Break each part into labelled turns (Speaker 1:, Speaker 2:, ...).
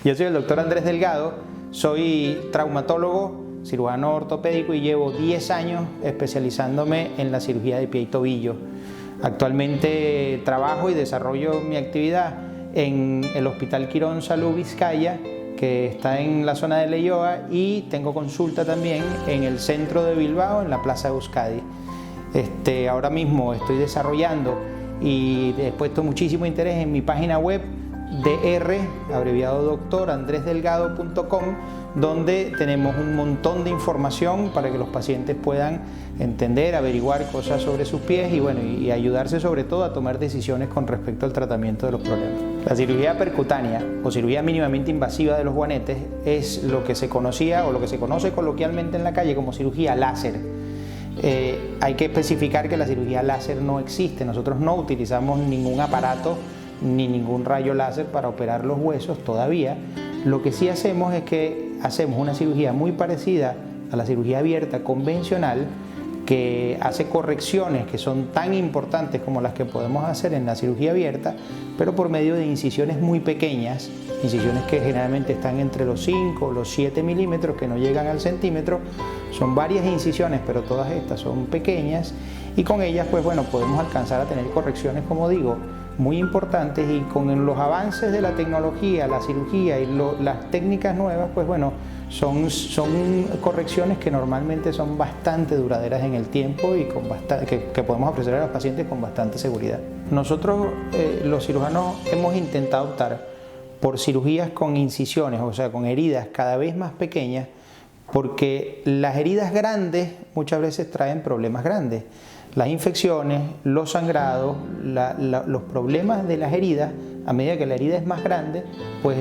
Speaker 1: Yo soy el doctor Andrés Delgado, soy traumatólogo, cirujano ortopédico y llevo 10 años especializándome en la cirugía de pie y tobillo. Actualmente trabajo y desarrollo mi actividad en el Hospital Quirón Salud Vizcaya, que está en la zona de Leioa, y tengo consulta también en el centro de Bilbao, en la Plaza de Euskadi. Ahora mismo estoy desarrollando y he puesto muchísimo interés en mi página web dr, abreviado doctorandresdelgado.com, donde tenemos un montón de información para que los pacientes puedan entender, averiguar cosas sobre sus pies y ayudarse sobre todo a tomar decisiones con respecto al tratamiento de los problemas. La cirugía percutánea o cirugía mínimamente invasiva de los juanetes es lo que se conocía o lo que se conoce coloquialmente en la calle como cirugía láser. Hay que especificar que la cirugía láser no existe. Nosotros no utilizamos ningún aparato ni ningún rayo láser para operar los huesos todavía. Lo que sí hacemos es que hacemos una cirugía muy parecida a la cirugía abierta convencional, que hace correcciones que son tan importantes como las que podemos hacer en la cirugía abierta, pero por medio de incisiones muy pequeñas, incisiones que generalmente están entre los 5 o los 7 milímetros, que no llegan al centímetro. Son varias incisiones, pero todas estas son pequeñas, y con ellas podemos alcanzar a tener correcciones, como digo, muy importantes. Y con los avances de la tecnología, la cirugía y las técnicas nuevas, son correcciones que normalmente son bastante duraderas en el tiempo y que podemos ofrecer a los pacientes con bastante seguridad. Nosotros, los cirujanos, hemos intentado optar por cirugías con incisiones, o sea, con heridas cada vez más pequeñas, porque las heridas grandes muchas veces traen problemas grandes. Las infecciones, los sangrados, los problemas de las heridas, a medida que la herida es más grande, pues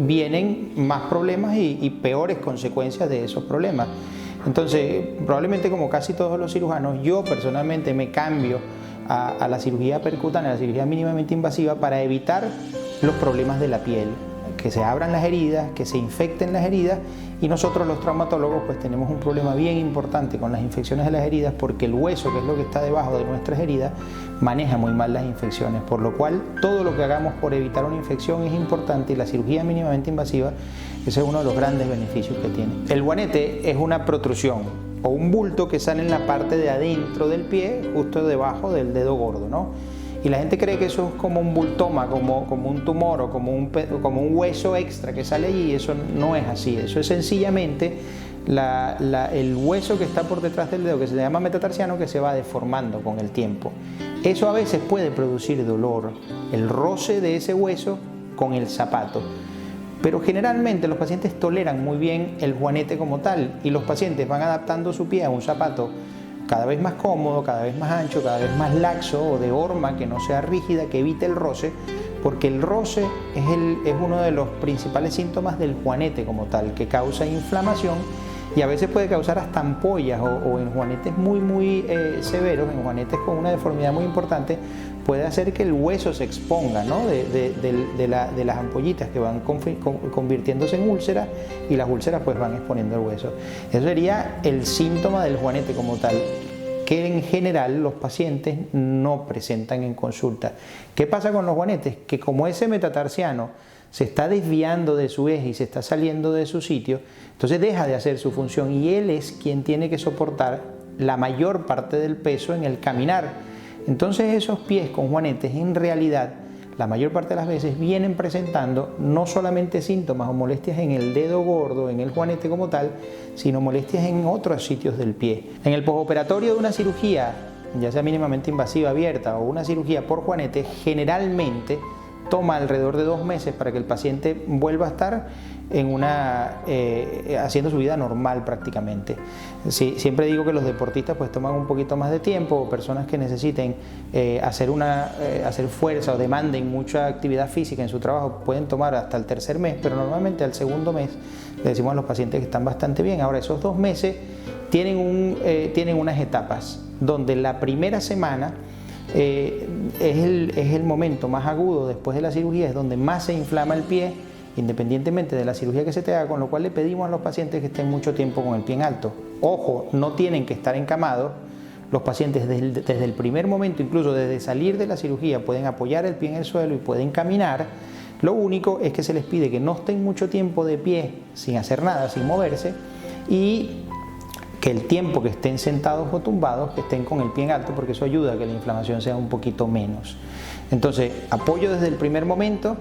Speaker 1: vienen más problemas y peores consecuencias de esos problemas. Entonces, probablemente, como casi todos los cirujanos, yo personalmente me cambio a la cirugía percutánea, a la cirugía mínimamente invasiva, para evitar los problemas de la piel, que se abran las heridas, que se infecten las heridas. Y nosotros, los traumatólogos, pues tenemos un problema bien importante con las infecciones de las heridas, porque el hueso, que es lo que está debajo de nuestras heridas, maneja muy mal las infecciones, por lo cual todo lo que hagamos por evitar una infección es importante, y la cirugía mínimamente invasiva, ese es uno de los grandes beneficios que tiene. El juanete es una protrusión o un bulto que sale en la parte de adentro del pie, justo debajo del dedo gordo, ¿no? Y la gente cree que eso es como un bultoma, como un tumor o como un hueso extra que sale allí, y eso no es así. Eso es sencillamente el hueso que está por detrás del dedo, que se llama metatarsiano, que se va deformando con el tiempo. Eso a veces puede producir dolor, el roce de ese hueso con el zapato. Pero generalmente los pacientes toleran muy bien el juanete como tal, y los pacientes van adaptando su pie a un zapato cada vez más cómodo, cada vez más ancho, cada vez más laxo, o de horma que no sea rígida, que evite el roce, porque el roce es uno de los principales síntomas del juanete como tal, que causa inflamación y a veces puede causar hasta ampollas, o en juanetes muy severos, en juanetes con una deformidad muy importante, puede hacer que el hueso se exponga, ¿no? de las ampollitas, que van convirtiéndose en úlceras, y las úlceras pues van exponiendo el hueso. Eso sería el síntoma del juanete como tal, que en general los pacientes no presentan en consulta. ¿Qué pasa con los juanetes? Que como ese metatarsiano se está desviando de su eje y se está saliendo de su sitio, entonces deja de hacer su función, y él es quien tiene que soportar la mayor parte del peso en el caminar. Entonces esos pies con juanetes, en realidad, la mayor parte de las veces vienen presentando no solamente síntomas o molestias en el dedo gordo, en el juanete como tal, sino molestias en otros sitios del pie. En el postoperatorio de una cirugía, ya sea mínimamente invasiva abierta o una cirugía por juanete, generalmente toma alrededor de 2 meses para que el paciente vuelva a estar haciendo su vida normal prácticamente. Sí, siempre digo que los deportistas pues toman un poquito más de tiempo, o personas que necesiten hacer fuerza o demanden mucha actividad física en su trabajo pueden tomar hasta el 3er mes, pero normalmente al 2.º mes le decimos a los pacientes que están bastante bien. Ahora, esos 2 meses tienen unas etapas, donde la primera semana es el momento más agudo después de la cirugía, es donde más se inflama el pie, independientemente de la cirugía que se te haga, con lo cual le pedimos a los pacientes que estén mucho tiempo con el pie en alto. Ojo, no tienen que estar encamados. Los pacientes desde el primer momento, incluso desde salir de la cirugía, pueden apoyar el pie en el suelo y pueden caminar. Lo único es que se les pide que no estén mucho tiempo de pie sin hacer nada, sin moverse, y que el tiempo que estén sentados o tumbados, que estén con el pie en alto, porque eso ayuda a que la inflamación sea un poquito menos. Entonces, apoyo desde el primer momento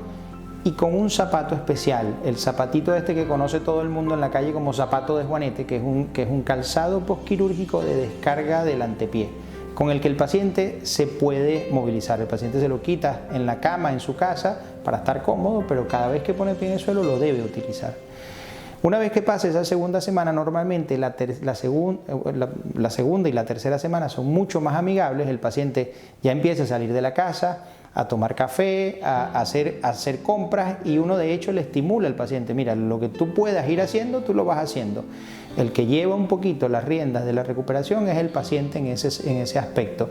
Speaker 1: y con un zapato especial, el zapatito este que conoce todo el mundo en la calle como zapato de juanete, que es un calzado posquirúrgico de descarga del antepié, con el que el paciente se puede movilizar. El paciente se lo quita en la cama, en su casa, para estar cómodo, pero cada vez que pone el pie en el suelo lo debe utilizar. Una vez que pase esa segunda semana, normalmente la segunda y la tercera semana son mucho más amigables. El paciente ya empieza a salir de la casa, a tomar café, a hacer compras, y uno de hecho le estimula al paciente: mira, lo que tú puedas ir haciendo, tú lo vas haciendo. El que lleva un poquito las riendas de la recuperación es el paciente en ese aspecto.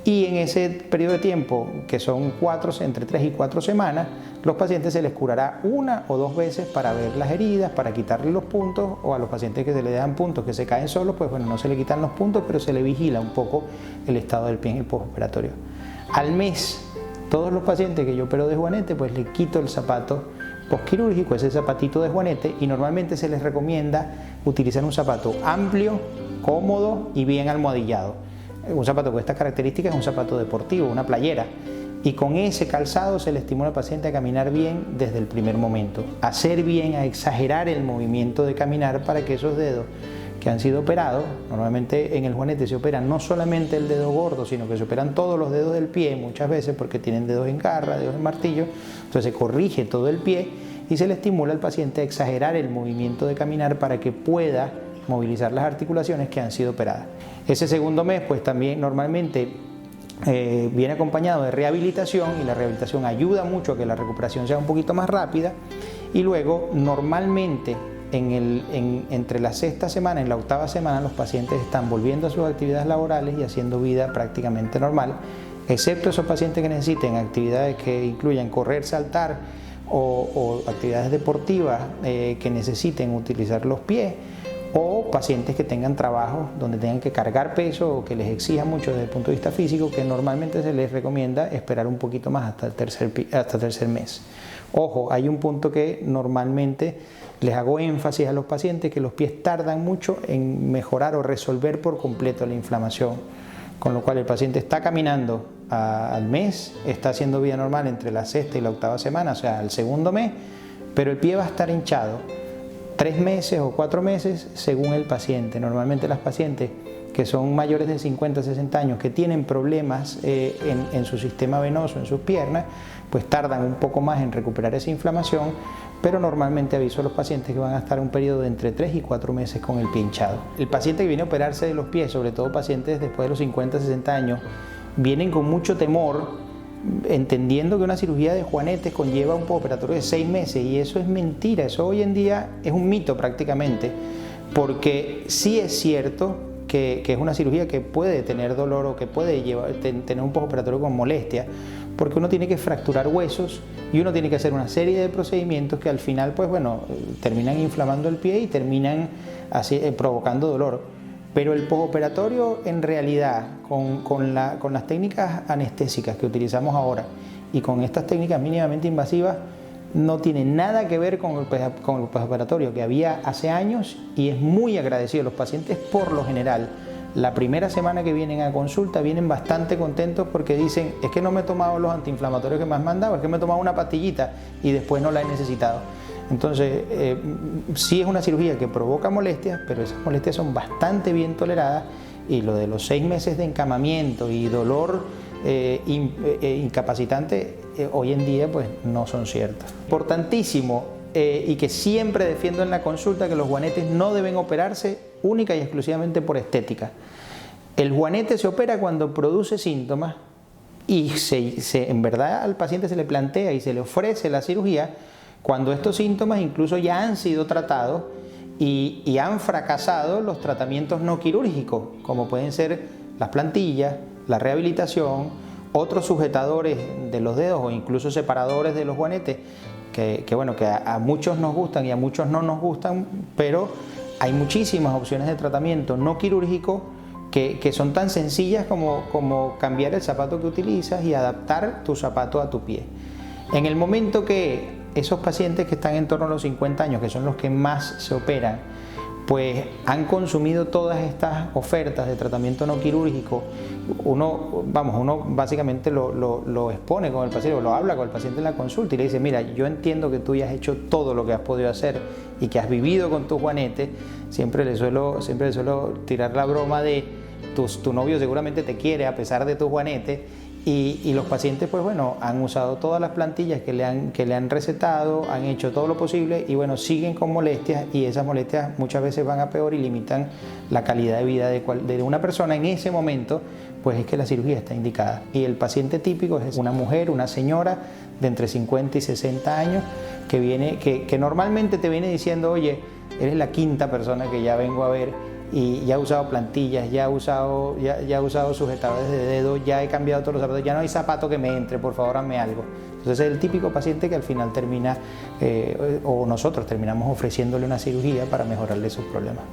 Speaker 1: Y en ese periodo de tiempo, que son entre 3 y 4 semanas, los pacientes se les curará 1 o 2 veces para ver las heridas, para quitarle los puntos, o a los pacientes que se le dan puntos que se caen solos, pues bueno, no se le quitan los puntos, pero se le vigila un poco el estado del pie en el postoperatorio. Al mes, todos los pacientes que yo opero de juanete, pues le quito el zapato posquirúrgico, ese zapatito de juanete, y normalmente se les recomienda utilizar un zapato amplio, cómodo y bien almohadillado. Un zapato con estas características es un zapato deportivo, una playera, y con ese calzado se le estimula al paciente a caminar bien desde el primer momento, a hacer bien, a exagerar el movimiento de caminar para que esos dedos que han sido operados, normalmente en el juanete se opera no solamente el dedo gordo, sino que se operan todos los dedos del pie muchas veces, porque tienen dedos en garra, dedos en martillo, entonces se corrige todo el pie y se le estimula al paciente a exagerar el movimiento de caminar para que pueda movilizar las articulaciones que han sido operadas. Ese segundo mes pues también normalmente viene acompañado de rehabilitación, y la rehabilitación ayuda mucho a que la recuperación sea un poquito más rápida, y luego normalmente entre la sexta semana y la octava semana los pacientes están volviendo a sus actividades laborales y haciendo vida prácticamente normal, excepto esos pacientes que necesiten actividades que incluyan correr, saltar o actividades deportivas que necesiten utilizar los pies, o pacientes que tengan trabajos donde tengan que cargar peso o que les exija mucho desde el punto de vista físico, que normalmente se les recomienda esperar un poquito más hasta el tercer mes. Ojo, hay un punto que normalmente les hago énfasis a los pacientes, que los pies tardan mucho en mejorar o resolver por completo la inflamación, con lo cual el paciente está caminando al mes, está haciendo vida normal entre la sexta y la octava semana, o sea, al segundo mes, pero el pie va a estar hinchado 3 meses o 4 meses según el paciente. Normalmente las pacientes que son mayores de 50, 60 años, que tienen problemas en su sistema venoso, en sus piernas, pues tardan un poco más en recuperar esa inflamación, pero normalmente aviso a los pacientes que van a estar un periodo de entre 3 y 4 meses con el pie hinchado. El paciente que viene a operarse de los pies, sobre todo pacientes después de los 50, 60 años, vienen con mucho temor, entendiendo que una cirugía de juanetes conlleva un postoperatorio de 6 meses, y eso es mentira. Eso hoy en día es un mito prácticamente, porque sí es cierto que es una cirugía que puede tener dolor o que puede tener un postoperatorio con molestia, porque uno tiene que fracturar huesos y uno tiene que hacer una serie de procedimientos que al final pues bueno, terminan inflamando el pie y terminan provocando dolor. Pero el postoperatorio, en realidad, con las técnicas anestésicas que utilizamos ahora y con estas técnicas mínimamente invasivas, no tiene nada que ver con el postoperatorio que había hace años, y es muy agradecido. Los pacientes, por lo general, la primera semana que vienen a consulta vienen bastante contentos porque dicen: es que no me he tomado los antiinflamatorios que me has mandado, es que me he tomado una pastillita y después no la he necesitado. Entonces, sí es una cirugía que provoca molestias, pero esas molestias son bastante bien toleradas, y lo de los 6 meses de encamamiento y dolor incapacitante hoy en día pues no son ciertos. Importantísimo, y que siempre defiendo en la consulta, que los juanetes no deben operarse única y exclusivamente por estética. El juanete se opera cuando produce síntomas, y en verdad al paciente se le plantea y se le ofrece la cirugía cuando estos síntomas incluso ya han sido tratados y han fracasado los tratamientos no quirúrgicos, como pueden ser las plantillas, la rehabilitación, otros sujetadores de los dedos o incluso separadores de los juanetes, que a muchos nos gustan y a muchos no nos gustan, pero hay muchísimas opciones de tratamiento no quirúrgico que son tan sencillas como cambiar el zapato que utilizas y adaptar tu zapato a tu pie. En el momento que esos pacientes que están en torno a los 50 años, que son los que más se operan, pues han consumido todas estas ofertas de tratamiento no quirúrgico, uno básicamente lo expone con el paciente, o lo habla con el paciente en la consulta y le dice, mira, yo entiendo que tú ya has hecho todo lo que has podido hacer y que has vivido con tu juanete. Siempre le suelo tirar la broma de tu novio seguramente te quiere a pesar de tu juanete. Y los pacientes, pues bueno, han usado todas las plantillas que le han recetado, han hecho todo lo posible y bueno, siguen con molestias, y esas molestias muchas veces van a peor y limitan la calidad de vida de una persona. En ese momento, pues es que la cirugía está indicada. Y el paciente típico es una mujer, una señora de entre 50 y 60 años que normalmente te viene diciendo, oye, eres la quinta persona que ya vengo a ver, y ya he usado plantillas, ya he usado sujetadores de dedo, ya he cambiado todos los zapatos, ya no hay zapato que me entre, por favor hazme algo. Entonces es el típico paciente que al final termina, o nosotros terminamos ofreciéndole una cirugía para mejorarle sus problemas.